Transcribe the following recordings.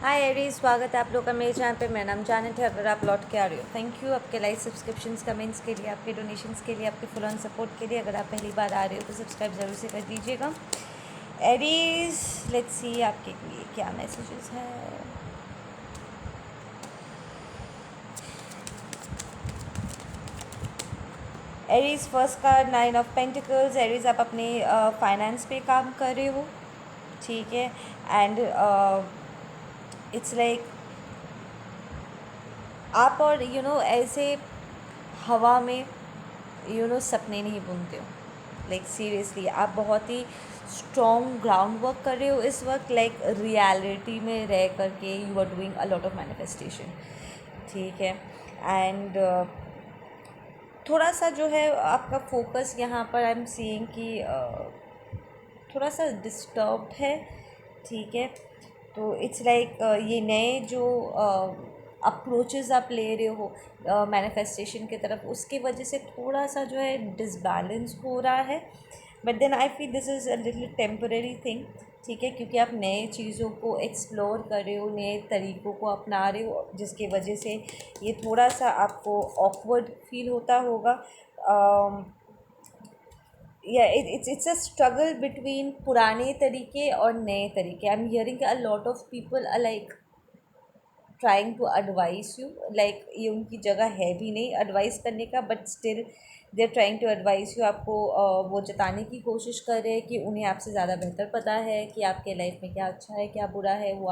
हाय Aries, स्वागत है आप लोग का मेरे चैनल पे। मेरा नाम जानत है। अगर आप लौट के आ रहे हो, थैंक यू आपके लाइक, सब्सक्रिप्शंस, कमेंट्स के लिए, आपके डोनेशंस के लिए, आपके फुल ऑन सपोर्ट के लिए। अगर आप पहली बार आ रहे हो तो सब्सक्राइब ज़रूर से कर दीजिएगा। एरीज, लेट्स सी आपके लिए क्या मैसेजेस है। Aries, first card 9 of pentacles. Aries, आप अपने फाइनेंस पे काम कर रहे हो, ठीक है। एंड इट्स लाइक आप और ऐसे हवा में सपने नहीं बुनते हो। लाइक सीरियसली आप बहुत ही स्ट्रॉन्ग ग्राउंड वर्क कर रहे हो इस वक्त। लाइक रियलिटी में रह करके you are doing a lot of manifestation, ठीक है। एंड थोड़ा सा जो है आपका फोकस यहाँ पर आई एम सीइंग कि थोड़ा सा डिस्टर्ब्ड है, ठीक है। तो इट्स लाइक ये नए जो अप्रोचेस आप ले रहे हो मैनिफेस्टेशन की तरफ, उसकी वजह से थोड़ा सा जो है डिसबैलेंस हो रहा है। But then I feel this is a little temporary thing, ठीक है, क्योंकि आप नए चीज़ों को एक्सप्लोर कर रहे हो, नए तरीक़ों को अपना रहे हो, जिसकी वजह से ये थोड़ा सा आपको ऑकवर्ड फील होता होगा। या इट्स अ स्ट्रगल बिटवीन पुराने तरीके और नए तरीके। I am hearing a lot of people are like trying to advise you. Like ये उनकी जगह है भी नहीं एडवाइस करने का, but still they are trying to advise you. आपको वो जताने की कोशिश कर रहे हैं कि उन्हें आपसे ज़्यादा बेहतर पता है कि आपके लाइफ में क्या अच्छा है क्या बुरा है। वो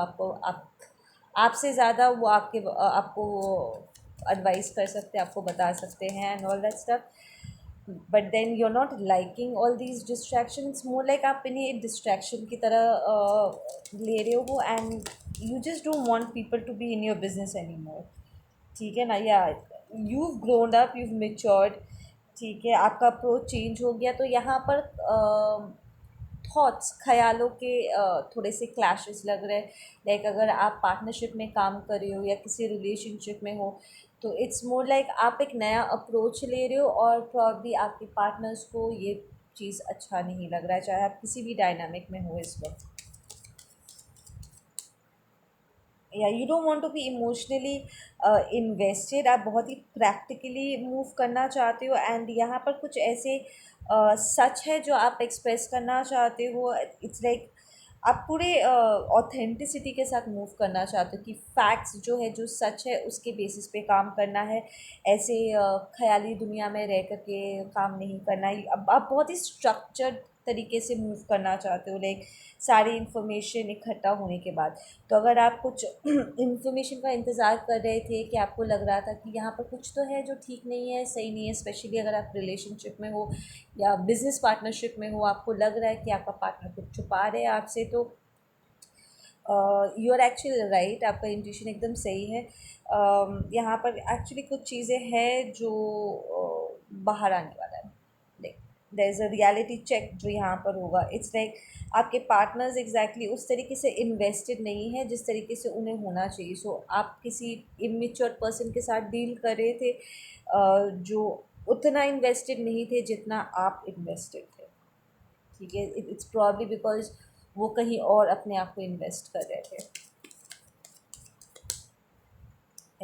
आपसे ज़्यादा वो आपको एडवाइस कर सकते हैं, आपको बता सकते हैं and all that stuff. But then you are not liking all these distractions. More like आप इन्हें एक डिस्ट्रैक्शन की तरह ले रहे हो and you just don't want people to be in your business any more, ठीक है ना। या you grown up, you matured, ठीक है, आपका अप्रोच चेंज हो गया। तो यहाँ पर थॉट्स, ख्यालों के थोड़े से क्लैशेस लग रहे हैं। लाइक अगर आप पार्टनरशिप में काम कर रहे हो या किसी रिलेशनशिप में हो, तो इट्स मोर लाइक आप एक नया अप्रोच ले रहे हो और प्रॉब्ली आपके पार्टनर्स को ये चीज़ अच्छा नहीं लग रहा है, चाहे आप किसी भी डायनामिक में हो इस वक्त। Yeah you don't want to be emotionally invested. आप बहुत ही प्रैक्टिकली मूव करना चाहते हो एंड यहाँ पर कुछ ऐसे सच है जो आप एक्सप्रेस करना चाहते हो। इट्स लाइक आप पूरे ऑथेंटिसिटी के साथ मूव करना चाहते हो कि फैक्ट्स जो है, जो सच है, उसके बेसिस पे काम करना है। ऐसे ख्याली दुनिया में रह कर के काम नहीं करना है। अब आप बहुत ही स्ट्रक्चर्ड तरीके से मूव करना चाहते हो, लाइक सारी इन्फॉर्मेशन इकट्ठा होने के बाद। तो अगर आप कुछ इन्फॉर्मेशन का इंतज़ार कर रहे थे कि आपको लग रहा था कि यहाँ पर कुछ तो है जो ठीक नहीं है, सही नहीं है, स्पेशली अगर आप रिलेशनशिप में हो या बिजनेस पार्टनरशिप में हो, आपको लग रहा है कि आपका पार्टनर कुछ छुपा रहे हैं आपसे, तो यू आर एक्चुअली राइट, आपका इंट्यूशन एकदम सही है। यहाँ पर एक्चुअली कुछ चीज़ें हैं जो बाहर आने वाला है। Like there is a reality check जो यहाँ पर होगा। इट्स लाइक आपके पार्टनर्स एग्जैक्टली उस तरीके से इन्वेस्टेड नहीं है जिस तरीके से उन्हें होना चाहिए। सो आप किसी इमेच्योर पर्सन के साथ डील कर रहे थे जो उतना इन्वेस्टेड नहीं थे जितना आप इन्वेस्टेड थे, ठीक है। इट्स प्रॉब्ली बिकॉज वो कहीं और अपने आप को इन्वेस्ट कर रहे थे।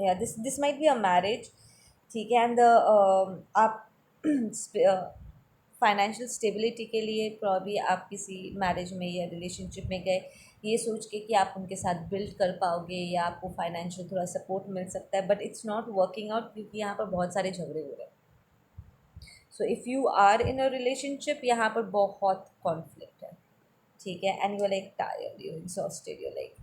या this might be a marriage, ठीक है। एंड आप फाइनेंशियल स्टेबिलिटी के लिए प्रॉब्ली आप किसी मैरिज में या रिलेशनशिप में गए ये सोच के कि आप उनके साथ बिल्ड कर पाओगे या आपको फाइनेंशियल थोड़ा सपोर्ट मिल सकता है, but it's not working out क्योंकि यहाँ पर बहुत सारे झगड़े हो रहे हैं। So if you are in a relationship, यहाँ पर बहुत कॉन्फ्लिक्ट है, ठीक है। And you like tired, you exhausted, you like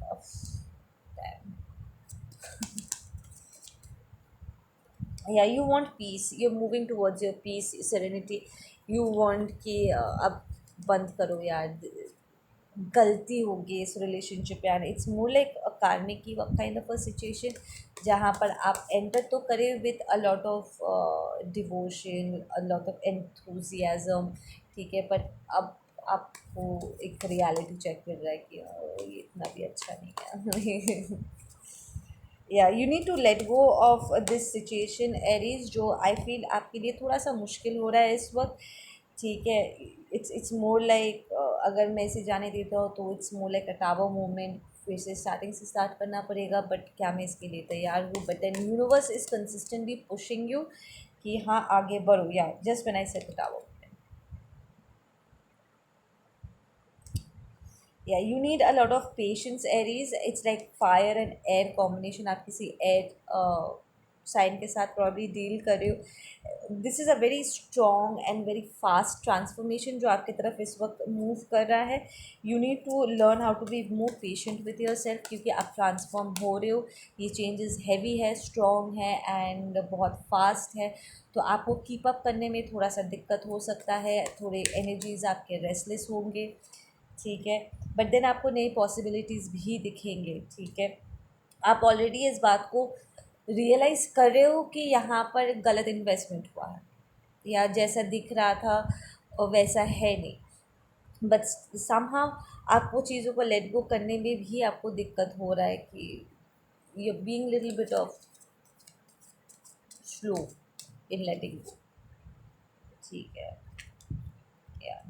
या you want peace, you are moving towards your peace, serenity. You want कि अब बंद करो यार, गलती होगी इस रिलेशनशिप में। यार इट्स मोर लाइक अ कार्मिक काइंड ऑफ अ सिचुएशन जहाँ पर आप एंटर तो करें with a lot of devotion, a lot of enthusiasm, ठीक है। बट अब आपको एक रियलिटी चेक मिल रहा है कि ये इतना भी अच्छा नहीं है। Yeah you need to let go of this situation Aries, जो आई फील आपके लिए थोड़ा सा मुश्किल हो रहा है इस वक्त। ठीक है। इट्स मोर लाइक, अगर मैं इसे जाने देता हूँ तो it's more like a tower movement, फिर से स्टार्टिंग से स्टार्ट करना पड़ेगा, बट क्या मैं इसके लिए तैयार हूँ? But then universe is consistently pushing you कि हाँ आगे बढ़ो, yeah just when I said the tower. Yeah, you need a lot of patience, Aries. It's like fire and air combination. आप किसी air साइन के साथ प्रॉब्ली डील कर रहे हो। This is a very strong and very fast transformation जो आपकी तरफ इस वक्त मूव कर रहा है। You need to learn how to be more patient with your self, क्योंकि आप ट्रांसफॉर्म हो रहे हो। ये चेंजेस हैवी है, स्ट्रॉन्ग है एंड बहुत फास्ट है, तो आपको कीप अप करने में थोड़ा सा दिक्कत हो सकता है, थोड़े एनर्जीज आपके रेस्टलेस होंगे। ठीक है, बट देन आपको नई पॉसिबिलिटीज़ भी दिखेंगे। ठीक है, आप ऑलरेडी इस बात को रियलाइज़ कर रहे हो कि यहाँ पर गलत इन्वेस्टमेंट हुआ है, या जैसा दिख रहा था वैसा है नहीं, बट समहाउ आपको चीज़ों को लेट गो करने में भी आपको दिक्कत हो रहा है कि you being little bit of slow in letting go. ठीक है, या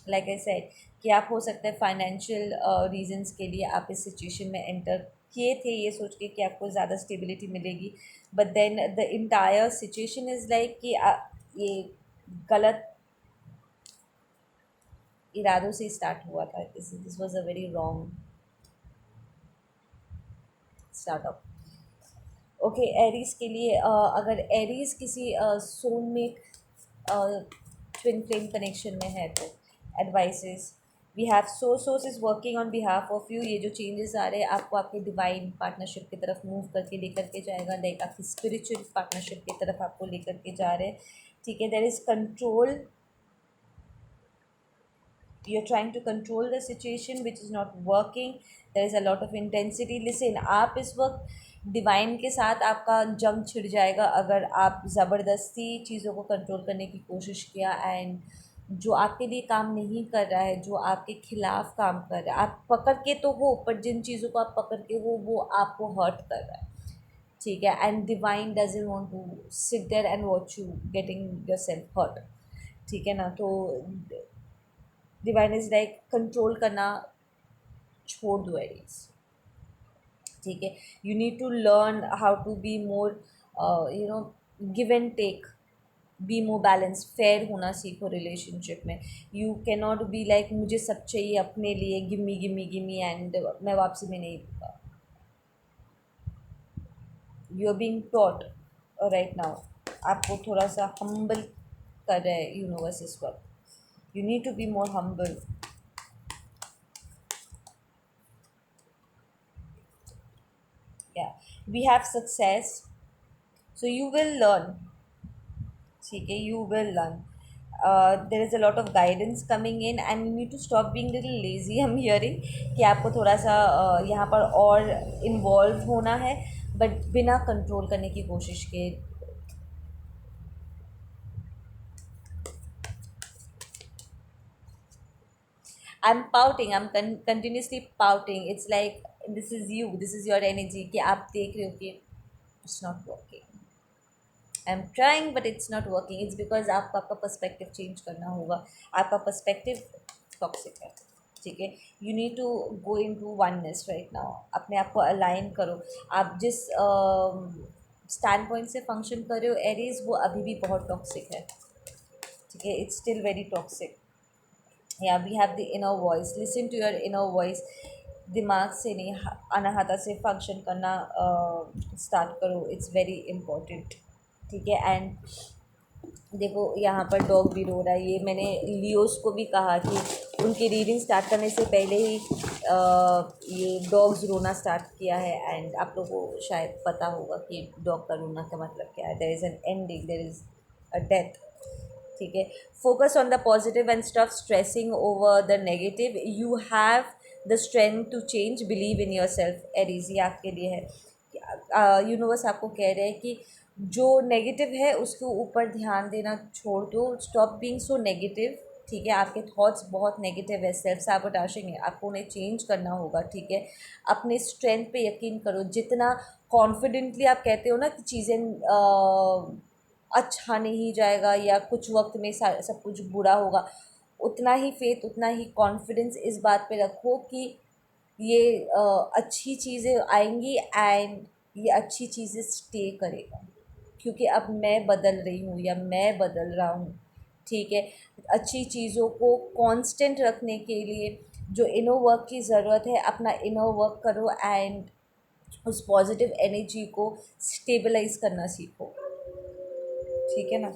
लाइक आई सेड कि आप हो सकता है फाइनेंशियल रीजंस के लिए आप इस सिचुएशन में एंटर किए थे ये सोच के कि आपको ज़्यादा स्टेबिलिटी मिलेगी, but then the entire situation is like कि ये गलत इरादों से स्टार्ट हुआ था। This was a very wrong startup. Okay, Aries के लिए अगर एरीज किसी सोलमेट ट्विन फ्लेम कनेक्शन में है तो advices we have source is working on behalf of you. ये जो चेंजेस आ रहे हैं आपको आपके डिवाइन पार्टनरशिप की तरफ मूव करके लेकर के जाएगा, लाइक आपकी स्पिरिचुअल पार्टनरशिप की तरफ आपको लेकर के जा रहे हैं। ठीक है, there is control, you're trying to control the situation which is not working, there is a lot of intensity. listen, आप इस वक्त डिवाइन के साथ आपका जंग छिड़ जाएगा अगर आप ज़बरदस्ती चीज़ों को कंट्रोल करने की कोशिश किया, एंड जो आपके लिए काम नहीं कर रहा है, जो आपके खिलाफ काम कर रहा है, आप पकड़ के तो हो, पर जिन चीज़ों को आप पकड़ के हो वो आपको हर्ट कर रहा है। ठीक है, and divine doesn't want to sit there and watch you getting your self hurt. ठीक है ना, तो डिवाइन इज लाइक कंट्रोल करना छोड़ दो एरीज। ठीक है, you need to learn how to be more you know give and take, be more balance, fair होना सीखो रिलेशनशिप में। You can not be like मुझे सब चाहिए अपने लिए, गिमी गिमी गिमी एंड मैं वापसी में नहीं दूँगा। You are being taught right now, आपको थोड़ा सा हम्बल कर रहे हैं यूनिवर्स इस वक्त। You need to be more humble. या we have success, so you will learn। ठीक है, you will learn। there is a lot of guidance coming in and you need to stop being little lazy। I'm hearing कि आपको थोड़ा सा यहाँ पर और इन्वॉल्व होना है, बट बिना कंट्रोल करने की कोशिश के। I'm pouting, I'm continuously pouting, it's like this is you, this is your energy कि आप देख रहे हो कि it's not working, I am trying but it's not working. It's because आपको आपका पर्सपेक्टिव चेंज करना होगा, आपका पर्सपेक्टिव टॉक्सिक है। ठीक है, you need to go in to oneness right now, अपने आप को अलाइन करो। आप जिस स्टैंड पॉइंट से फंक्शन कर रहे हो एरीज, वो अभी भी बहुत टॉक्सिक है। ठीक है, it's still very toxic. Yeah we have the inner voice, listen to your inner voice. दिमाग से नहीं, अनाहता से फंक्शन करना स्टार्ट करो, इट्स वेरी इम्पोर्टेंट। ठीक है, एंड देखो यहाँ पर डॉग भी रो रहा है। ये मैंने लियोस को भी कहा कि उनकी रीडिंग स्टार्ट करने से पहले ही ये डॉग्स रोना स्टार्ट किया है, एंड आप लोगों को शायद पता होगा कि डॉग का रोना का मतलब क्या है। There is an ending, there is a death. ठीक है, focus on the positive and stop stressing over the negative. You have the strength to change, believe in your self. Aries, ये आपके लिए है। यूनिवर्स आपको कह रहे हैं कि जो नेगेटिव है उसके ऊपर ध्यान देना छोड़ दो, स्टॉप बीइंग सो नेगेटिव। ठीक है, आपके थॉट्स बहुत नेगेटिव है, सेल्फ सैबोटाजिंग है, आपको उन्हें चेंज करना होगा। ठीक है, अपने स्ट्रेंथ पे यकीन करो। जितना कॉन्फिडेंटली आप कहते हो ना कि चीज़ें अच्छा नहीं जाएगा या कुछ वक्त में सब कुछ बुरा होगा, उतना ही फेथ, उतना ही कॉन्फिडेंस इस बात पे रखो कि ये अच्छी चीज़ें आएंगी एंड ये अच्छी चीज़ें स्टे करेगा, क्योंकि अब मैं बदल रही हूँ या मैं बदल रहा हूँ। ठीक है, अच्छी चीज़ों को कांस्टेंट रखने के लिए जो इनर वर्क की ज़रूरत है, अपना इनर वर्क करो एंड उस पॉजिटिव एनर्जी को स्टेबलाइज करना सीखो। ठीक है ना।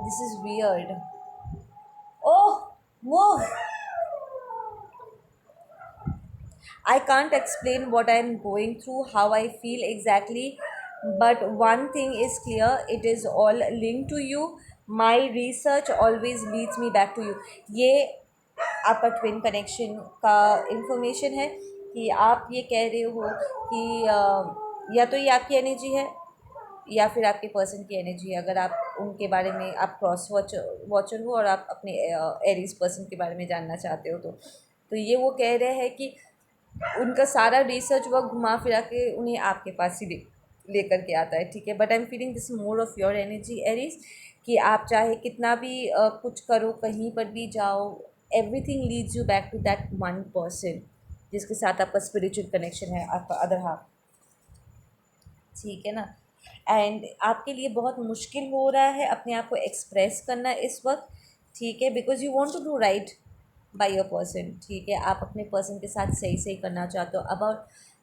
This is weird. Oh, move. I can't explain what I'm going through, how I feel exactly, but one thing is clear, it is all linked to you. My research always leads me back to you. ये आपका twin connection का information है कि आप ये कह रहे हो कि या तो ये आपकी एनर्जी है या फिर आपके पर्सन की एनर्जी है। अगर आप उनके बारे में आप क्रॉस वॉचर हो और आप अपने एरीज पर्सन के बारे में जानना चाहते हो तो ये वो कह रहे हैं कि उनका सारा रिसर्च वर्क घुमा फिरा के उन्हें आपके पास ही लेकर के आता है। ठीक है, but I am feeling this more of your energy Aries, कि आप चाहे कितना भी कुछ करो, कहीं पर भी जाओ, everything leads you back to that one person जिसके साथ आपका स्पिरिचुअल कनेक्शन है, आपका अदर हाफ। ठीक है ना। एंड आपके लिए बहुत मुश्किल हो रहा है अपने आप को एक्सप्रेस करना इस वक्त। ठीक है, because you want to do right by your person. ठीक है, आप अपने पर्सन के साथ सही सही करना चाहते हो। अब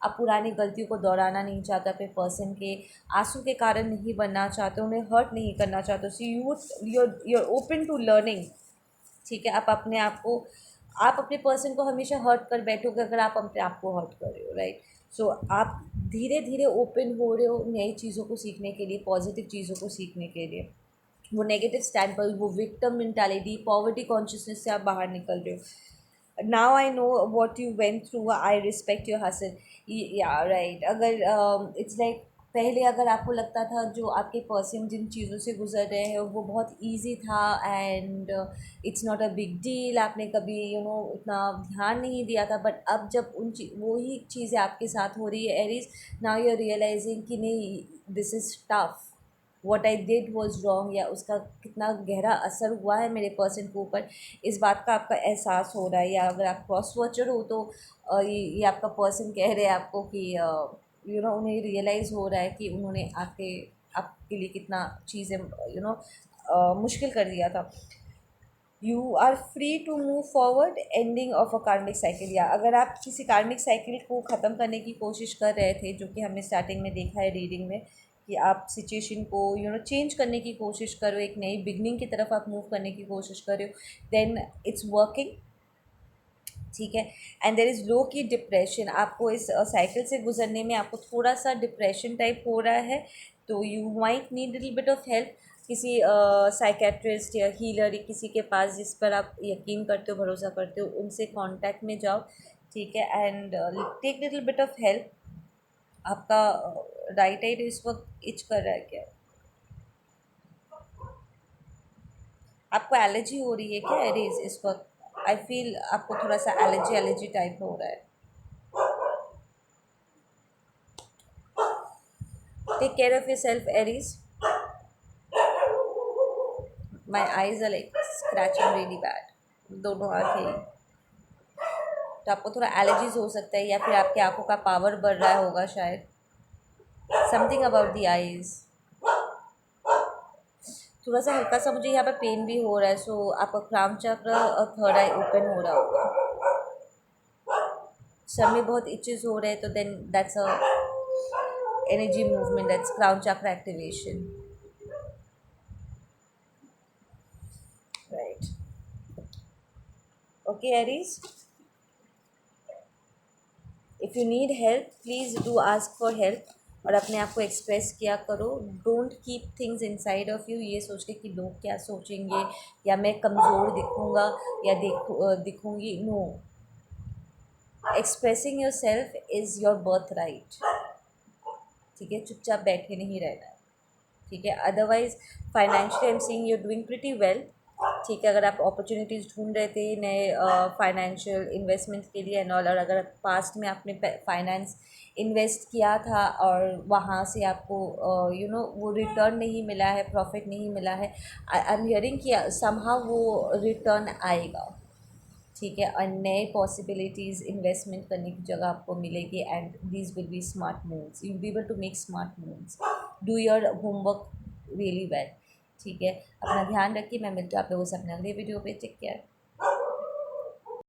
आप पुरानी गलतियों को दोहराना नहीं चाहते, अपने पर्सन के आंसू के कारण नहीं बनना चाहते, उन्हें हर्ट नहीं करना चाहते। सो यूर ओपन टू लर्निंग। ठीक है, आप अपने पर्सन को हमेशा हर्ट कर बैठोगे अगर आप अपने आप को हर्ट कर रहे हो, राइट। सो आप धीरे धीरे ओपन हो रहे हो नई चीज़ों को सीखने के लिए, पॉजिटिव चीज़ों को सीखने के लिए। वो नेगेटिव स्टैंड पर, वो विक्टिम मेंटालिटी, पॉवर्टी कॉन्शियसनेस से आप बाहर निकल रहे हो। Now I know what you went through, I respect your hustle. या राइट, अगर इट्स लाइक पहले अगर आपको लगता था जो आपके पर्सन जिन चीज़ों से गुजर रहे हैं वो बहुत इजी था and it's not a big deal, आपने कभी उतना ध्यान नहीं दिया था, बट अब जब वही चीज़ें आपके साथ हो रही है Aries, now you are realising कि नहीं, this is tough, what I did was wrong, या उसका कितना गहरा असर हुआ है मेरे पर्सन के ऊपर, इस बात का आपका एहसास हो रहा है। या अगर आप क्रॉस वॉचर हो तो ये आपका पर्सन कह रहे हैं आपको कि उन्हें रियलाइज़ हो रहा है कि उन्होंने आपके लिए कितना चीज़ें मुश्किल कर दिया था। You are free to move forward, ending of a karmic cycle. या अगर आप किसी कार्मिक साइकिल को ख़त्म करने की कोशिश कर रहे थे, जो कि हमने स्टार्टिंग में देखा है रीडिंग में, कि आप सिचुएशन को चेंज करने की कोशिश करो, एक नई बिगनिंग की तरफ आप मूव करने की कोशिश कर रहे हो, देन इट्स वर्किंग। ठीक है, एंड देर इज़ लो की डिप्रेशन, आपको इस साइकिल से गुजरने में आपको थोड़ा सा डिप्रेशन टाइप हो रहा है, तो you might need little bit of help, किसी साइकेट्रिस्ट या हीलर या किसी के पास जिस पर आप यकीन करते हो, भरोसा करते हो, उनसे कांटेक्ट में जाओ। ठीक है, and take little bit of help. आपका राइट आइड इस वक्त इच कर रहा है क्या? आपको एलर्जी हो रही है क्या एरीज इस वक्त? आई फील आपको थोड़ा सा एलर्जी एलर्जी टाइप हो रहा है। Take care of your self Aries. My eyes are like scratching really bad, दोनों आँखें ही। तो आपको थोड़ा एलर्जीज हो सकता है, या फिर आपकी आंखों का पावर बढ़ रहा होगा शायद, समथिंग अबाउट द आईज। थोड़ा सा हल्का सा मुझे यहाँ पर पेन भी हो रहा है, सो आपका क्राउन चक्र और थर्ड आई ओपन हो रहा होगा। सर में बहुत इचेस हो रहे हैं, तो then that's a energy movement, that's crown chakra activation, right. Okay Aries, if you need help please do ask for help, और अपने आप को एक्सप्रेस किया करो। Don't keep things inside of you, ये सोच के कि लोग क्या सोचेंगे या मैं कमज़ोर दिखूँगा या दिखूँगी। No, expressing yourself is your birth right. ठीक है, चुपचाप बैठे नहीं रहना है। ठीक है, otherwise financially I am seeing you doing pretty well, ठीक है। अगर आप अपॉर्चुनिटीज़ ढूंढ रहे थे नए फाइनेंशियल इन्वेस्टमेंट के लिए एंड ऑल, और अगर पास्ट में आपने फाइनेंस इन्वेस्ट किया था और वहाँ से आपको वो रिटर्न नहीं मिला है, प्रॉफिट नहीं मिला है, आई एम हियरिंग कि समहाउ वो रिटर्न आएगा। ठीक है, और नए पॉसिबिलिटीज़ इन्वेस्टमेंट करने की जगह आपको मिलेगी and these will be smart moves, you be able to make smart moves, do your homework really well. ठीक है, अपना ध्यान रखिए। मैं मिलती हूँ आप लोगों से अपने अगले वीडियो पे। Take care.